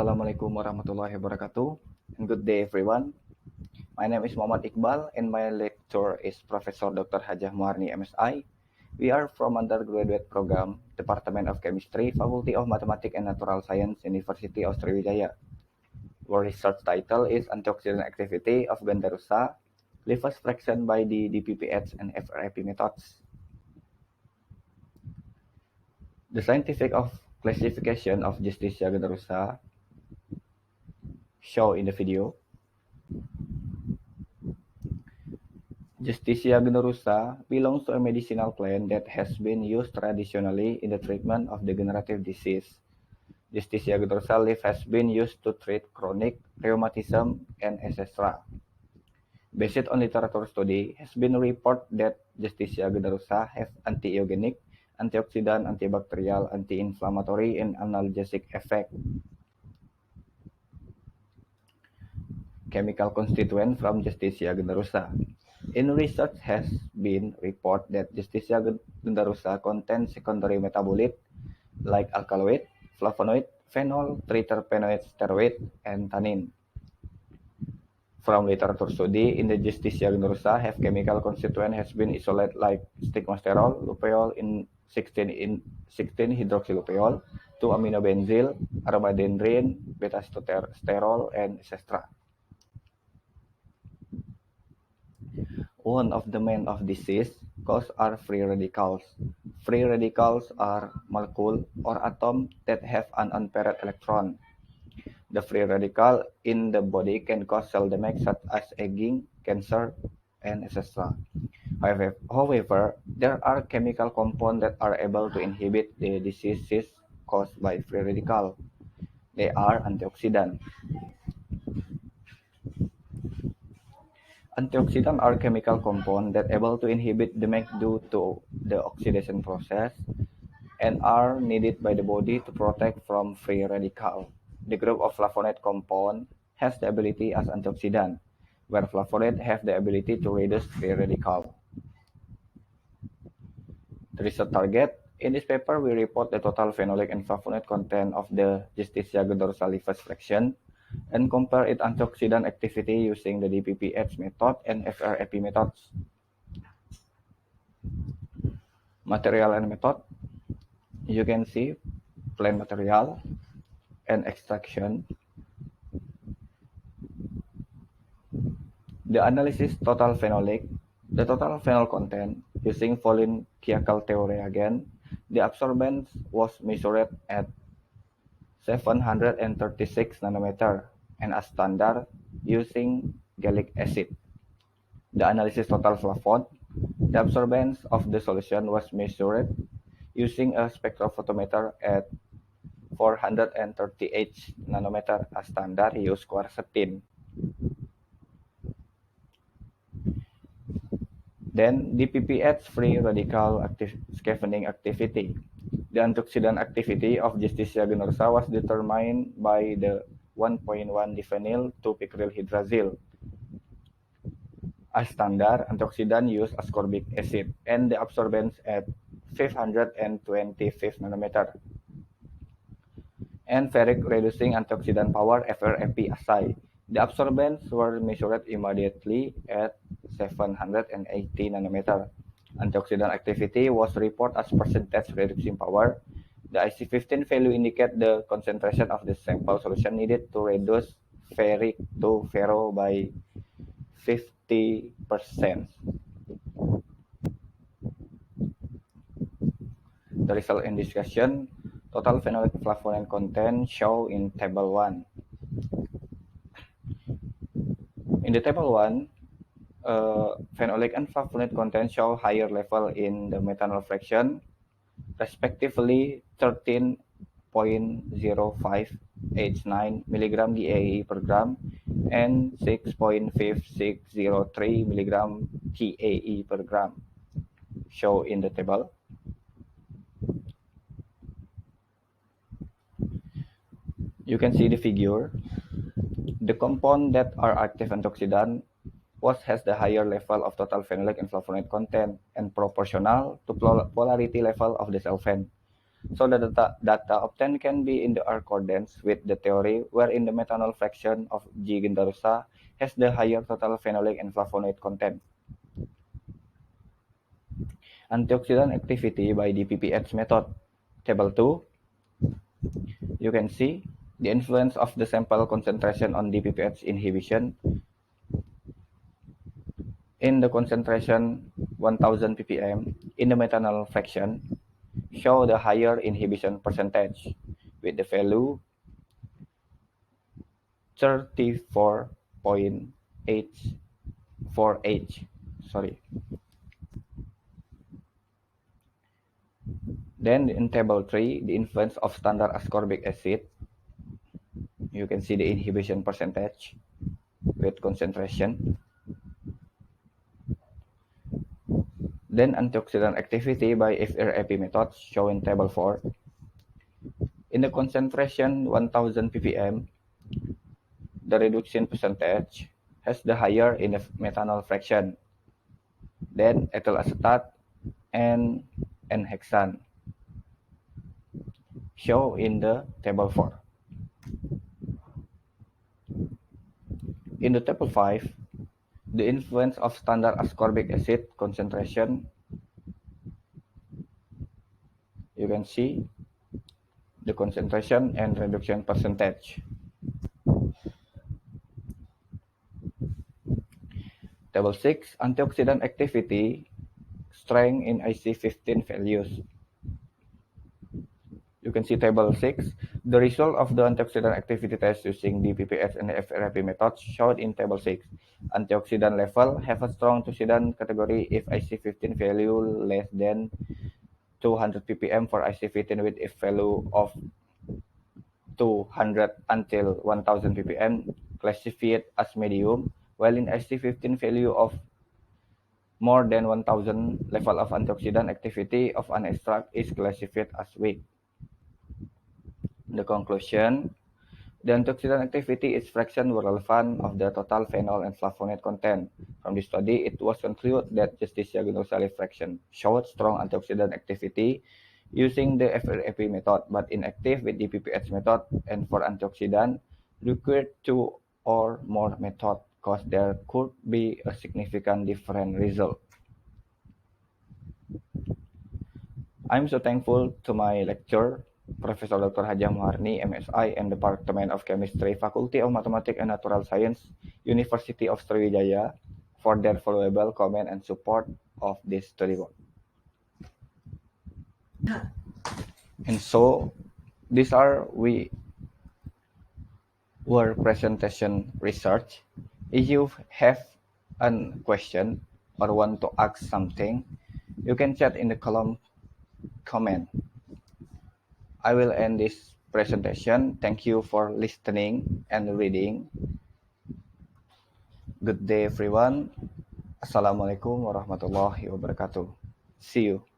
Assalamualaikum warahmatullahi wabarakatuh, and good day everyone. My name is Muhammad Iqbal and my lecturer is Professor Dr. Hajah Muharni MSI. We are from undergraduate program, Department of Chemistry, Faculty of Mathematics and Natural Science, University of Sriwijaya. Our research title is Antioxidant Activity of Ganda rusa, Lewis fraction by the DPPH and FRAP methods. The scientific classification of Justicia Ganda rusa shown in the video. Justicia Ganda rusa belongs to a medicinal plant that has been used traditionally in the treatment of degenerative disease. Justicia Ganda rusa leaf has been used to treat chronic rheumatism and etc. Based on literature study, has been reported that Justicia Ganda rusa have anti-eugenic, antioxidant, antibacterial, anti-inflammatory, and analgesic effect. Chemical constituent from Justicia Ganda rusa. In research has been reported that Justicia Ganda rusa contains secondary metabolite like alkaloid, flavonoid, phenol, triterpenoid, steroid, and tannin. From literature study, in the Justicia Ganda rusa have chemical constituent has been isolated like stigmasterol, lupeol in 16-hydroxylupeol, 2-aminobenzyl, aromandendrin, beta-sterol, and etc. One of the main of disease cause are free radicals. Free radicals are molecules or atoms that have an unpaired electron. The free radical in the body can cause cell damage such as aging, cancer, and etc. However, there are chemical compounds that are able to inhibit the diseases caused by free radical. They are antioxidants. Antioxidants are chemical compounds that are able to inhibit damage due to the oxidation process and are needed by the body to protect from free radical. The group of flavonoid compound has the ability as antioxidant, where flavonoid have the ability to reduce free radical. The research target. In this paper, we report the total phenolic and flavonoid content of the Justicia Ganda rusa Lewis fraction and compare its antioxidant activity using the DPPH method and FRAP methods. Material and method. You can see plant material and extraction. The analysis total phenolic. The total phenol content using Volin-Kiekel theory again. The absorbance was measured at 736 nanometer and as standard using gallic acid. The analysis total flavon. The absorbance of the solution was measured using a spectrophotometer at 438 nanometer as standard use quercetin. Then DPPH free radical scavenging activity. The antioxidant activity of Justicia Ganda rusa was determined by the 1.1 diphenyl 2-picrylhydrazine. As standard, antioxidant use ascorbic acid and the absorbance at 525 nanometer. And ferric reducing antioxidant power FRAP assay. The absorbance were measured immediately at 780 nanometer. Antioxidant activity was reported as percentage reducing power. The IC15 value indicate the concentration of the sample solution needed to reduce ferric to ferro by 50%. The result and discussion. Total phenolic flavonoid content shown in table 1. In the table 1, phenolic and flavonoid content show higher level in the methanol fraction, respectively 13.05 H9 mg DAE per gram and 6.5603 mg TAE per gram, shown in the table. You can see the figure. The compound that are active antioxidant has the higher level of total phenolic and flavonoid content and proportional to polarity level of the solvent. So the data obtained can be in the accordance with the theory wherein the methanol fraction of G. gentarosa has the higher total phenolic and flavonoid content. Antioxidant activity by DPPH method. Table 2, you can see the influence of the sample concentration on DPPH inhibition. In the concentration 1000 ppm in the methanol fraction, show the higher inhibition percentage with the value 34.84H. Sorry. Then in table 3, the influence of standard ascorbic acid. You can see the inhibition percentage with concentration. Then antioxidant activity by FRAP methods shown in table 4. In the concentration 1000 ppm, the reduction percentage has the higher in the methanol fraction, then ethyl acetate and N-hexane, shown in the table 4. In the table 5, the influence of standard ascorbic acid concentration, you can see the concentration and reduction percentage. Table 6, antioxidant activity, strength in IC15 values. You can see table 6. The result of the antioxidant activity test using DPPH and FRAP methods shown in table 6. Antioxidant level have a strong antioxidant category if IC15 value less than 200 ppm for IC15 with a value of 200 until 1000 ppm classified as medium, while in IC15 value of more than 1000, level of antioxidant activity of an extract is classified as weak. The conclusion, the antioxidant activity is fraction relevant of the total phenol and flavonoid content. From this study, it was concluded that Justicia ganosa leaf fraction showed strong antioxidant activity using the FRAP method, but inactive with DPPH method, and for antioxidant required 2 or more methods because there could be a significant different result. I'm so thankful to my lecturer, Professor Dr. Hajah Muharni, MSI, and Department of Chemistry, Faculty of Mathematics and Natural Science, University of Sriwijaya, for their valuable comment and support of this study work. And so, these are our presentation research. If you have a question or want to ask something, you can chat in the column comment. I will end this presentation. Thank you for listening and reading. Good day, everyone. Assalamualaikum warahmatullahi wabarakatuh. See you.